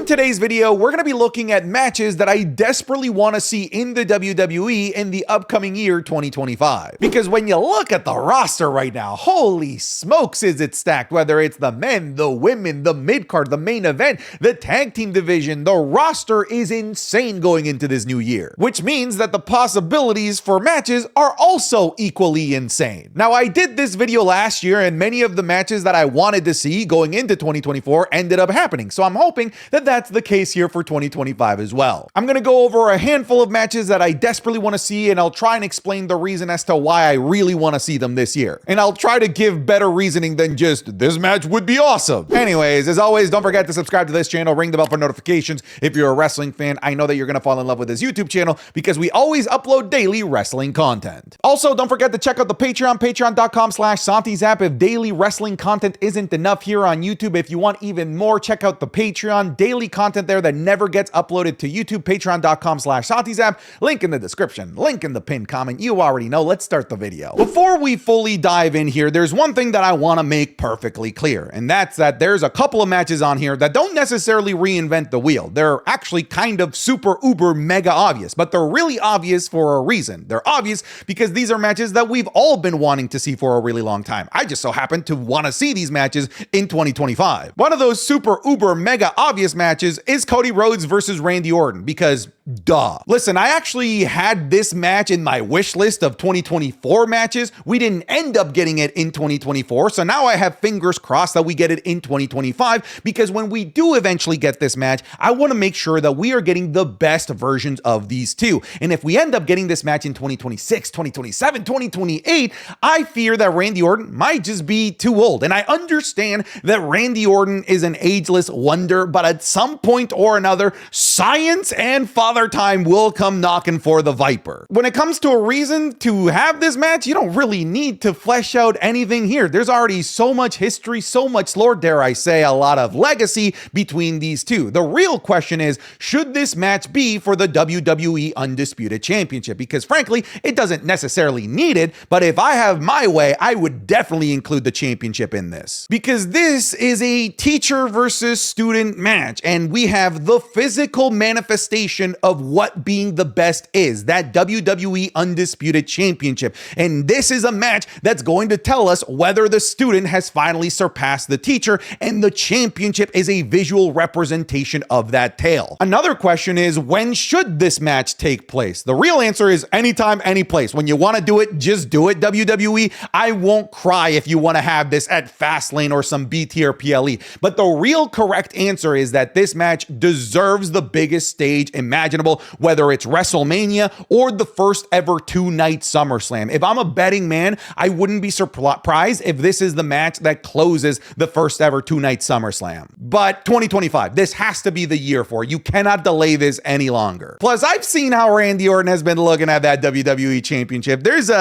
In today's video, we're going to be looking at matches that I desperately want to see in the WWE in the upcoming year 2025. Because when you look at the roster right now, holy smokes is it stacked, whether it's the men, the women, the mid-card, the main event, the tag team division, the roster is insane going into this new year. Which means that the possibilities for matches are also equally insane. Now, I did this video last year and many of the matches that I wanted to see going into 2024 ended up happening. So I'm hoping that that's the case here for 2025 as well. I'm going to go over a handful of matches that I desperately want to see, and I'll try and explain the reason as to why I really want to see them this year. And I'll try to give better reasoning than just, this match would be awesome. Anyways, as always, don't forget to subscribe to this channel, ring the bell for notifications. If you're a wrestling fan, I know that you're going to fall in love with this YouTube channel because we always upload daily wrestling content. Also, don't forget to check out the Patreon, patreon.com/SantiZap. If daily wrestling content isn't enough here on YouTube, if you want even more, check out the Patreon. Daily content there that never gets uploaded to YouTube, patreon.com/SantiZap. Link in the description, link in the pinned comment. You already know. Let's start the video. Before we fully dive in here, there's one thing that I want to make perfectly clear, and that's that there's a couple of matches on here that don't necessarily reinvent the wheel. They're actually kind of super uber mega obvious, but they're really obvious for a reason. They're obvious because these are matches that we've all been wanting to see for a really long time. I just so happen to want to see these matches in 2025. One of those super uber mega obvious matches is Cody Rhodes versus Randy Orton, because duh. Listen, I actually had this match in my wish list of 2024 matches. We didn't end up getting it in 2024, so now I have fingers crossed that we get it in 2025, because when we do eventually get this match, I want to make sure that we are getting the best versions of these two. And if we end up getting this match in 2026, 2027, 2028, I fear that Randy Orton might just be too old. And I understand that Randy Orton is an ageless wonder, but at some point or another, science and Father Time will come knocking for the Viper. When it comes to a reason to have this match, you don't really need to flesh out anything here. There's already so much history, so much lore, dare I say, a lot of legacy between these two. The real question is, should this match be for the WWE Undisputed Championship? Because frankly, it doesn't necessarily need it, but if I have my way, I would definitely include the championship in this. Because this is a teacher versus student match, and we have the physical manifestation of what being the best is, that WWE Undisputed Championship. And this is a match that's going to tell us whether the student has finally surpassed the teacher, and the championship is a visual representation of that tale. Another question is, when should this match take place? The real answer is anytime, any place. When you want to do it, just do it, WWE. I won't cry if you want to have this at Fastlane or some B-tier PLE. But the real correct answer is that this match deserves the biggest stage imaginable, whether it's WrestleMania or the first ever two-night SummerSlam. If I'm a betting man, I wouldn't be surprised if this is the match that closes the first ever two-night SummerSlam. But 2025, this has to be the year for it. You cannot delay this any longer. Plus, I've seen how Randy Orton has been looking at that WWE Championship. There's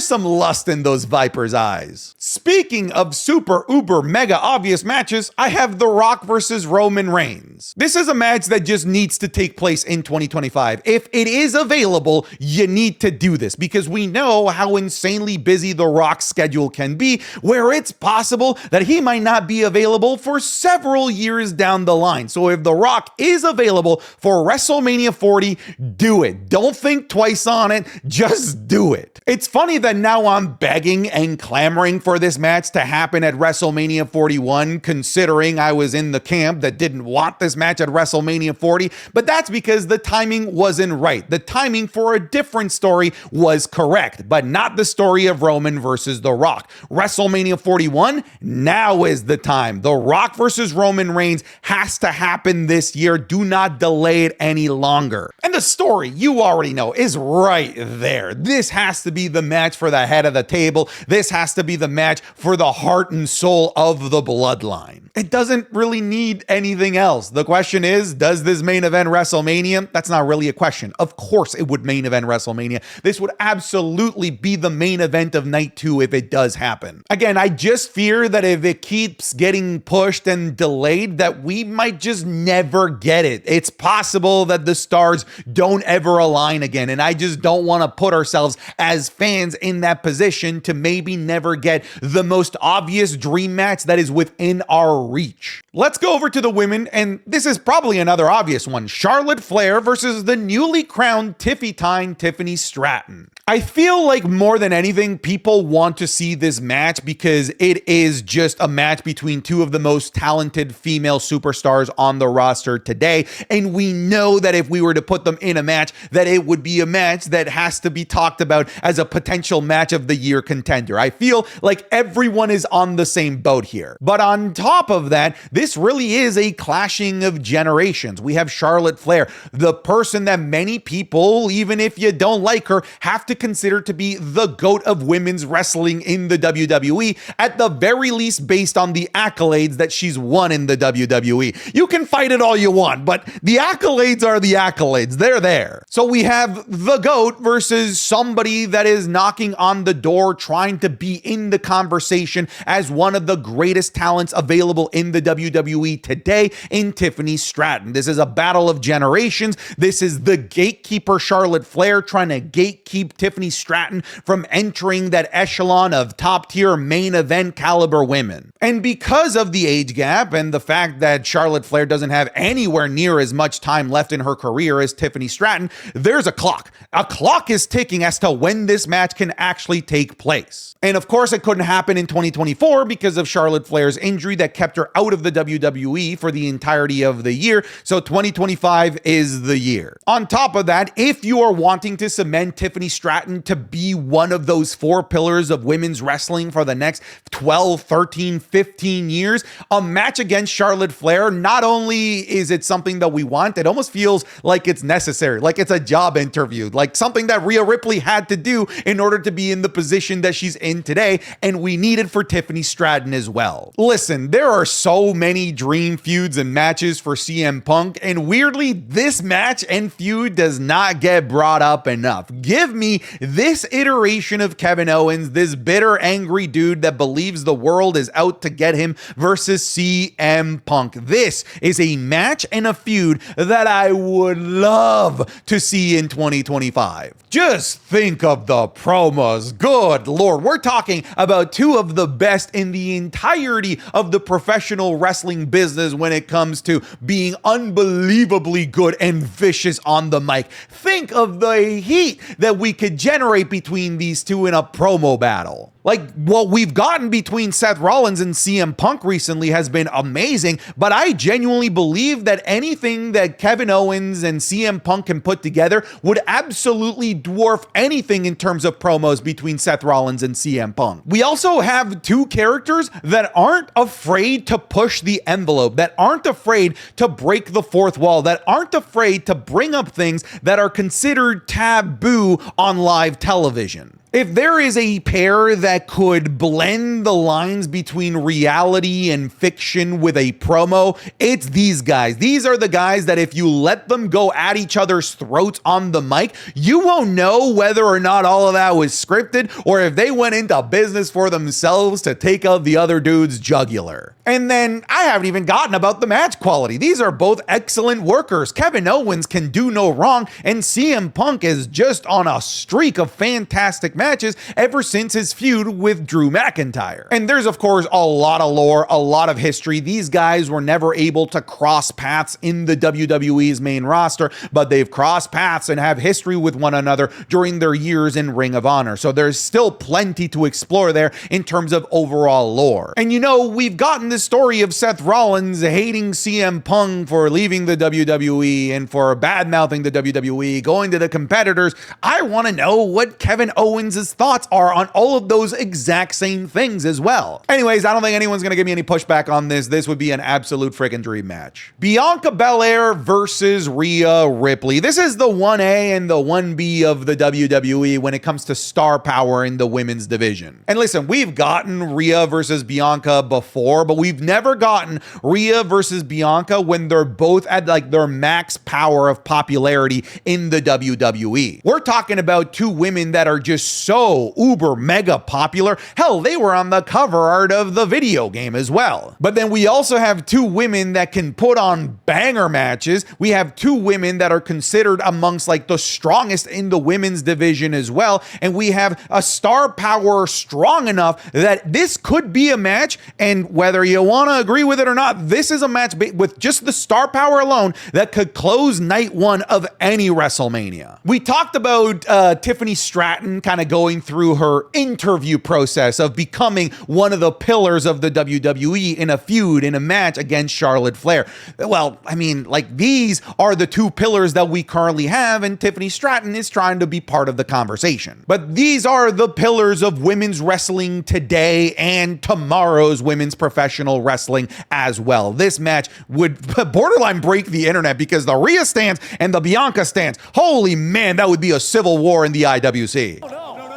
some lust in those Viper's eyes. Speaking of super uber mega obvious matches, I have The Rock versus Roman Reigns. This is a match that just needs to take place in 2025. If it is available, you need to do this, because we know how insanely busy The Rock's schedule can be, where it's possible that he might not be available for several years down the line. So if The Rock is available for WrestleMania 40, do it. Don't think twice on it, just do it. It's funny that now I'm begging and clamoring for this match to happen at WrestleMania 41, considering I was in the camp that didn't want this match at WrestleMania 40, but that's because the timing wasn't right. The timing for a different story was correct, but not the story of Roman versus The Rock. WrestleMania 41, now is the time. The Rock versus Roman Reigns has to happen this year. Do not delay it any longer. And the story, you already know, is right there. This has to be the match for the head of the table. This has to be the match for the heart and soul of the bloodline. It doesn't really need anything else. The question is, does this main event WrestleMania? That's not really a question. Of course it would main event WrestleMania. This would absolutely be the main event of night 2 if it does happen. Again, I just fear that if it keeps getting pushed and delayed, that we might just never get it. It's possible that the stars don't ever align again, and I just don't want to put ourselves as fans in that position to maybe never get the most obvious dream match that is within our reach. Let's go over to the women, and this is probably another obvious one. Charlotte Flair versus the newly crowned Tiffany Stratton. I feel like more than anything, people want to see this match because it is just a match between two of the most talented female superstars on the roster today. And we know that if we were to put them in a match, that it would be a match that has to be talked about as a potential match of the year contender. I feel like everyone is on the same boat here. But on top of that, this really is a clashing of generations. We have Charlotte Flair, the person that many people, even if you don't like her, have to consider to be the GOAT of women's wrestling in the WWE, at the very least based on the accolades that she's won in the WWE. You can fight it all you want, but the accolades are the accolades. They're there. So we have the GOAT versus somebody that is knocking on the door, trying to be in the conversation as one of the greatest talents available in the WWE today in Tiffany Stratton. This is a battle of generations. This is the gatekeeper Charlotte Flair trying to gatekeep Tiffany Stratton from entering that echelon of top tier main event caliber women. And because of the age gap and the fact that Charlotte Flair doesn't have anywhere near as much time left in her career as Tiffany Stratton, there's a clock. A clock is ticking as to when this match can actually take place. And of course, it couldn't happen in 2024 because of Charlotte Flair's injury that kept her out of the WWE for the entirety of the year. So 2025 is the year. On top of that, if you are wanting to cement Tiffany Stratton to be one of those 4 pillars of women's wrestling for the next 12, 13, 15 years, a match against Charlotte Flair, not only is it something that we want, it almost feels like it's necessary, like it's a job interview, like something that Rhea Ripley had to do in order to be in the position that she's in today, and we need it for Tiffany Stratton as well. Listen, there are so many dream feuds and matches for CM Punk, and weirdly, this match and feud does not get brought up enough. Give me this iteration of Kevin Owens, this bitter, angry dude that believes the world is out to get him, versus CM Punk. This is a match and a feud that I would love to see in 2025. Just think of the promos. Good Lord, we're talking about two of the best in the entirety of the professional wrestling business when it comes to being unbelievably good and vicious on the mic. Think of the heat that we could generate between these two in a promo battle. Like, what we've gotten between Seth Rollins and CM Punk recently has been amazing, but I genuinely believe that anything that Kevin Owens and CM Punk can put together would absolutely dwarf anything in terms of promos between Seth Rollins and CM Punk. We also have two characters that aren't afraid to push the envelope, that aren't afraid to break the fourth wall, that aren't afraid to bring up things that are considered taboo on live television. If there is a pair that could blend the lines between reality and fiction with a promo, it's these guys. These are the guys that if you let them go at each other's throats on the mic, you won't know whether or not all of that was scripted or if they went into business for themselves to take out the other dude's jugular. And then I haven't even gotten about the match quality. These are both excellent workers. Kevin Owens can do no wrong, and CM Punk is just on a streak of fantastic matches ever since his feud with Drew McIntyre. And there's of course a lot of lore, a lot of history. These guys were never able to cross paths in the WWE's main roster, but they've crossed paths and have history with one another during their years in Ring of Honor. So there's still plenty to explore there in terms of overall lore. And you know, we've gotten this story of Seth Rollins hating CM Punk for leaving the WWE and for bad-mouthing the WWE, going to the competitors. I want to know what Kevin Owens fans' thoughts are on all of those exact same things as well. Anyways, I don't think anyone's gonna give me any pushback on this. This would be an absolute freaking dream match. Bianca Belair versus Rhea Ripley. This is the 1A and the 1B of the WWE when it comes to star power in the women's division. And listen, we've gotten Rhea versus Bianca before, but we've never gotten Rhea versus Bianca when they're both at like their max power of popularity in the WWE. We're talking about two women that are just so uber mega popular. Hell, they were on the cover art of the video game as well. But then we also have two women that can put on banger matches. We have two women that are considered amongst like the strongest in the women's division as well. And we have a star power strong enough that this could be a match. And whether you want to agree with it or not, this is a match with just the star power alone that could close night one of any WrestleMania. We talked about Tiffany Stratton kind of going through her interview process of becoming one of the pillars of the WWE in a feud, in a match against Charlotte Flair. Well, I mean, like, these are the two pillars that we currently have, and Tiffany Stratton is trying to be part of the conversation. But these are the pillars of women's wrestling today and tomorrow's women's professional wrestling as well. This match would borderline break the internet because the Rhea stance and the Bianca stance, holy man, that would be a civil war in the IWC.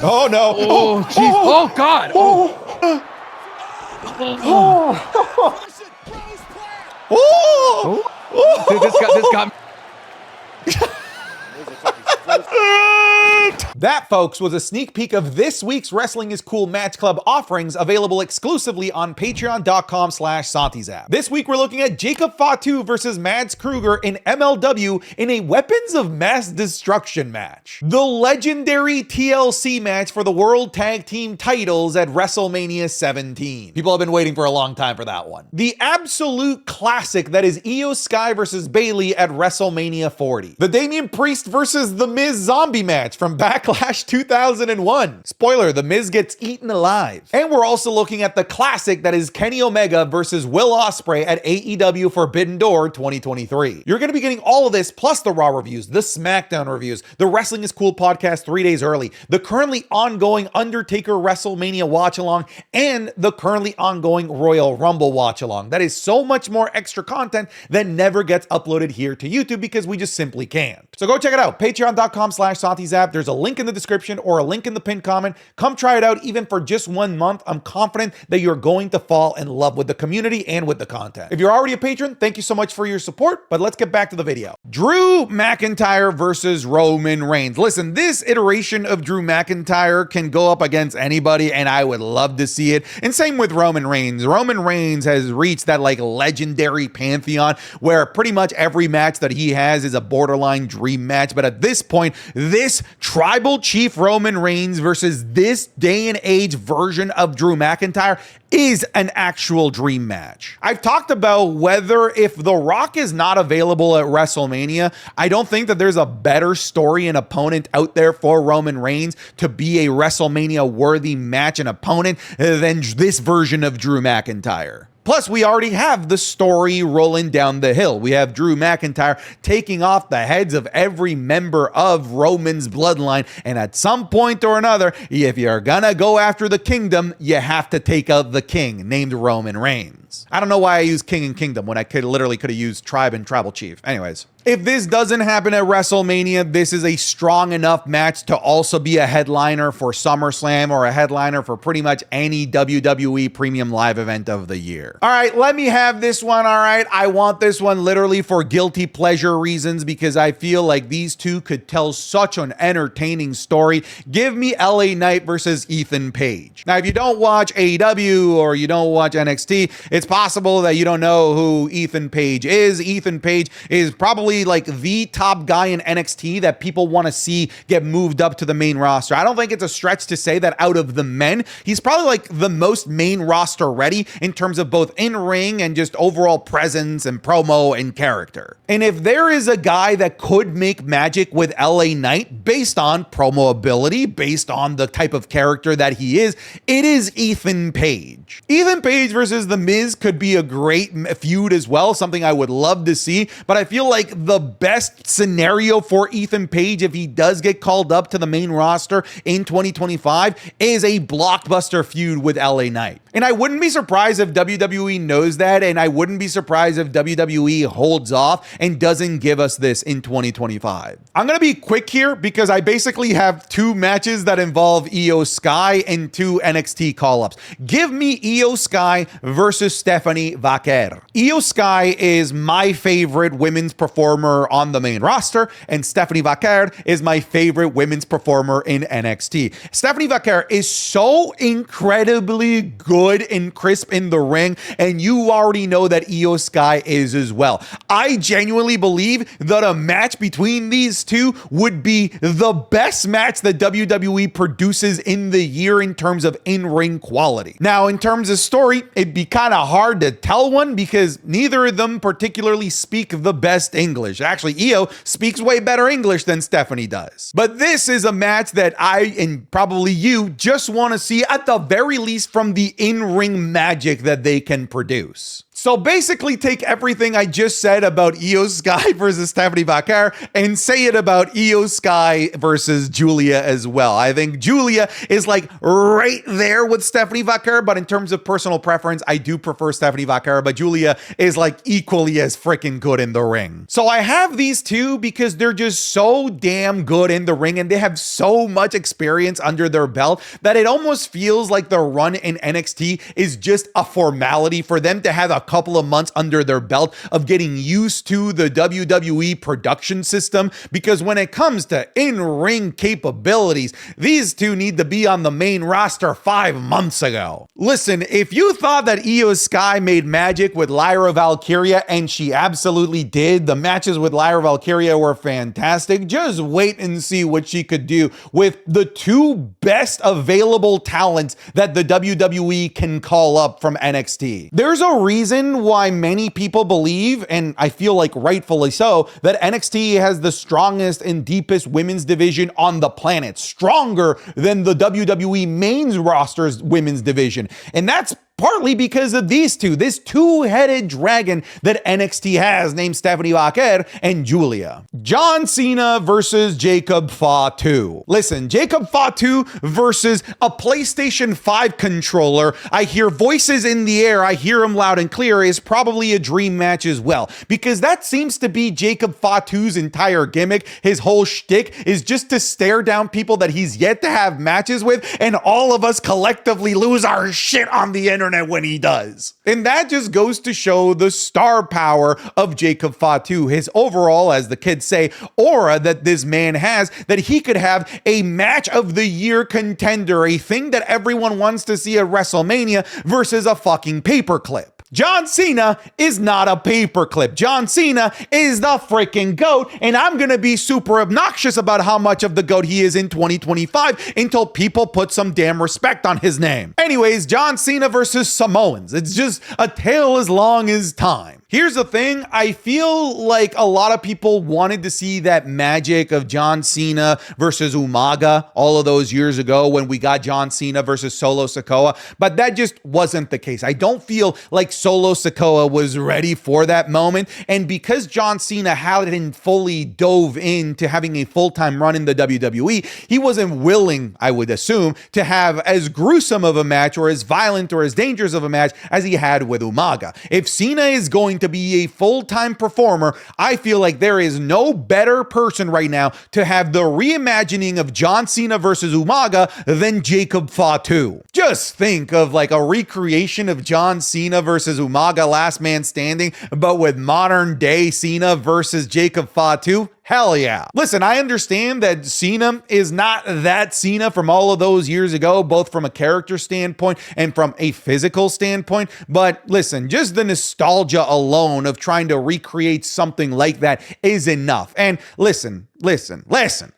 Oh no. Oh, jeez. Oh, God. Oh. Dude, this got That, folks, was a sneak peek of this week's Wrestling is Cool Match Club offerings available exclusively on patreon.com/SantiZap. This week, we're looking at Jacob Fatu versus Mads Kruger in MLW in a Weapons of Mass Destruction match. The legendary TLC match for the World Tag Team titles at WrestleMania 17. People have been waiting for a long time for that one. The absolute classic that is Iyo Sky versus Bayley at WrestleMania 40. The Damian Priest versus The Miz zombie match from Backlash 2001. Spoiler, The Miz gets eaten alive. And we're also looking at the classic that is Kenny Omega versus Will Ospreay at AEW Forbidden Door 2023. You're going to be getting all of this plus the Raw reviews, the SmackDown reviews, the Wrestling is Cool podcast 3 days early, the currently ongoing Undertaker WrestleMania watch along, and the currently ongoing Royal Rumble watch along. That is so much more extra content that never gets uploaded here to YouTube because we just simply can't. So go check it out. Patreon.com/SantiZap. There's a link in the description or a link in the pinned comment. Come try it out even for just 1 month. I'm confident that you're going to fall in love with the community and with the content. If you're already a patron, thank you so much for your support, but let's get back to the video. Drew McIntyre versus Roman Reigns. Listen, this iteration of Drew McIntyre can go up against anybody, and I would love to see it. And same with Roman Reigns. Roman Reigns has reached that like legendary pantheon where pretty much every match that he has is a borderline dream match. But at this point, this Tribal Chief Roman Reigns versus this day and age version of Drew McIntyre is an actual dream match. I've talked about whether if The Rock is not available at WrestleMania, I don't think that there's a better story and opponent out there for Roman Reigns to be a WrestleMania worthy match and opponent than this version of Drew McIntyre. Plus, we already have the story rolling down the hill. We have Drew McIntyre taking off the heads of every member of Roman's bloodline. And at some point or another, if you're gonna go after the kingdom, you have to take out the king named Roman Reigns. I don't know why I use king and kingdom when I could have used tribe and tribal chief. Anyways. If this doesn't happen at WrestleMania, this is a strong enough match to also be a headliner for SummerSlam or a headliner for pretty much any WWE premium live event of the year. All right, let me have this one, all right? I want this one literally for guilty pleasure reasons because I feel like these two could tell such an entertaining story. Give me LA Knight versus Ethan Page. Now, if you don't watch AEW or you don't watch NXT, it's possible that you don't know who Ethan Page is. Ethan Page is probably like the top guy in NXT that people want to see get moved up to the main roster. I don't think it's a stretch to say that out of the men, he's probably like the most main roster ready in terms of both in-ring and just overall presence and promo and character. And if there is a guy that could make magic with LA Knight based on promo ability, based on the type of character that he is, it is Ethan Page. Ethan Page versus The Miz Miz could be a great feud as well, something I would love to see. But I feel like the best scenario for Ethan Page, if he does get called up to the main roster in 2025, is a blockbuster feud with LA Knight. And I wouldn't be surprised if WWE knows that, and I wouldn't be surprised if WWE holds off and doesn't give us this in 2025. I'm going to be quick here because I basically have two matches that involve Iyo Sky and two NXT call-ups. Give me Iyo Sky versus Stephanie Vaquer. Iyo Sky is my favorite women's performer on the main roster, and Stephanie Vaquer is my favorite women's performer in NXT. Stephanie Vaquer is so incredibly good and crisp in the ring, and you already know that Iyo Sky is as well. I genuinely believe that a match between these two would be the best match that WWE produces in the year in terms of in-ring quality. Now, in terms of story, it'd be kind of hard to tell one because neither of them particularly speak the best English. Actually, Iyo speaks way better English than Stephanie does. But this is a match that I, and probably you, just want to see at the very least from the in-ring magic that they can produce. So basically take everything I just said about Iyo Sky versus Stephanie Vaquer and say it about Iyo Sky versus Julia as well. I think Julia is like right there with Stephanie Vaquer, but in terms of personal preference, I do prefer Stephanie Vaquer, but Julia is like equally as freaking good in the ring. So I have these two because they're just so damn good in the ring and they have so much experience under their belt that it almost feels like the run in NXT is just a formality for them to have a couple of months under their belt of getting used to the WWE production system, because when it comes to in-ring capabilities, these two need to be on the main roster 5 months ago. Listen, if you thought that Iyo Sky made magic with Lyra Valkyria, and she absolutely did, the matches with Lyra Valkyria were fantastic, just wait and see what she could do with the two best available talents that the WWE can call up from NXT. There's a reason why many people believe, and I feel like rightfully so, that NXT has the strongest and deepest women's division on the planet, stronger than the WWE main roster's women's division. And that's partly because of these two, this two-headed dragon that NXT has named Stephanie Vaquer and Julia. John Cena versus Jacob Fatu. Listen, Jacob Fatu versus a PlayStation 5 controller. I hear voices in the air. I hear them loud and clear is probably a dream match as well, because that seems to be Jacob Fatu's entire gimmick. His whole shtick is just to stare down people that he's yet to have matches with, and all of us collectively lose our shit on the internet when he does. And that just goes to show the star power of Jacob Fatu, his overall, as the kids say, aura that this man has, that he could have a match of the year contender, a thing that everyone wants to see at WrestleMania versus a fucking paperclip. John Cena is not a paperclip. John Cena is the freaking GOAT, and I'm gonna be super obnoxious about how much of the GOAT he is in 2025 until people put some damn respect on his name. Anyways, John Cena versus Samoans. It's just a tale as long as time. Here's the thing, I feel like a lot of people wanted to see that magic of John Cena versus Umaga all of those years ago when we got John Cena versus Solo Sikoa, but that just wasn't the case. I don't feel like Solo Sikoa was ready for that moment, and because John Cena hadn't fully dove into having a full-time run in the WWE, he wasn't willing, I would assume, to have as gruesome of a match or as violent or as dangerous of a match as he had with Umaga. If Cena is going to be a full-time performer, I feel like there is no better person right now to have the reimagining of John Cena versus Umaga than Jacob Fatu. Just think of like a recreation of John Cena versus Umaga, Last Man Standing, but with modern day Cena versus Jacob Fatu. Hell yeah. Listen, I understand that Cena is not that Cena from all of those years ago, both from a character standpoint and from a physical standpoint. But listen, just the nostalgia alone of trying to recreate something like that is enough. And listen,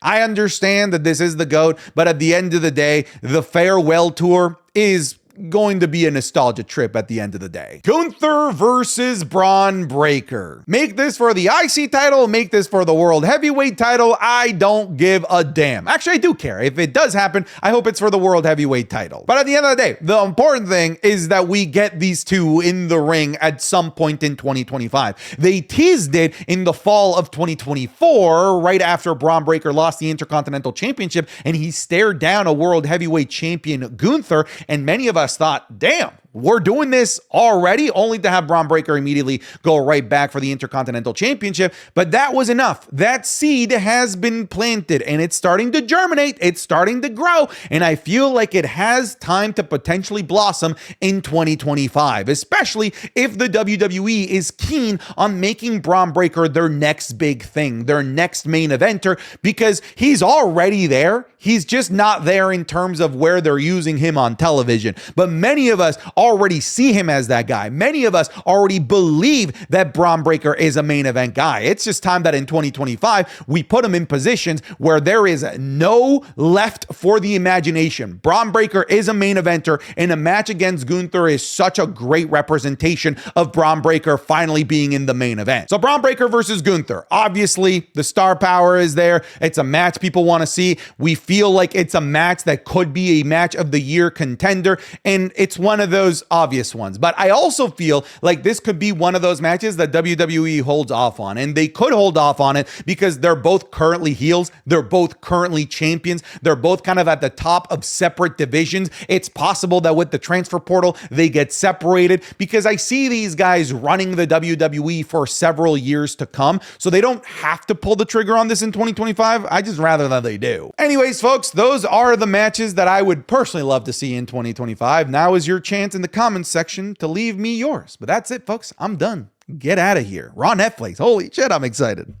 I understand that this is the GOAT, but at the end of the day, the farewell tour is going to be a nostalgia trip at the end of the day. Gunther versus Bron Breakker. Make this for the IC title, make this for the World Heavyweight title. I don't give a damn. Actually, I do care. If it does happen, I hope it's for the World Heavyweight title. But at the end of the day, the important thing is that we get these two in the ring at some point in 2025. They teased it in the fall of 2024, right after Bron Breakker lost the Intercontinental Championship, and he stared down a World Heavyweight Champion Gunther, and many of us thought, damn, we're doing this already, only to have Bron Breakker immediately go right back for the Intercontinental Championship. But that was enough. That seed has been planted and it's starting to germinate. It's starting to grow. And I feel like it has time to potentially blossom in 2025, especially if the WWE is keen on making Bron Breakker their next big thing, their next main eventer, because he's already there. He's just not there in terms of where they're using him on television. But many of us already see him as that guy. Many of us already believe that Bron Breakker is a main event guy. It's just time that in 2025, we put him in positions where there is no left for the imagination. Bron Breakker is a main eventer, and a match against Gunther is such a great representation of Bron Breakker finally being in the main event. So Bron Breakker versus Gunther. Obviously, the star power is there. It's a match people want to see. We feel like it's a match that could be a match of the year contender, and it's one of those obvious ones. But I also feel like this could be one of those matches that WWE holds off on, and they could hold off on it because they're both currently heels. They're both currently champions. They're both kind of at the top of separate divisions. It's possible that with the transfer portal, they get separated, because I see these guys running the WWE for several years to come, so they don't have to pull the trigger on this in 2025. I just rather that they do. Anyways, folks, those are the matches that I would personally love to see in 2025. Now is your chance in the comments section to leave me yours. But that's it, folks. I'm done. Get out of here. Raw Netflix. Holy shit, I'm excited.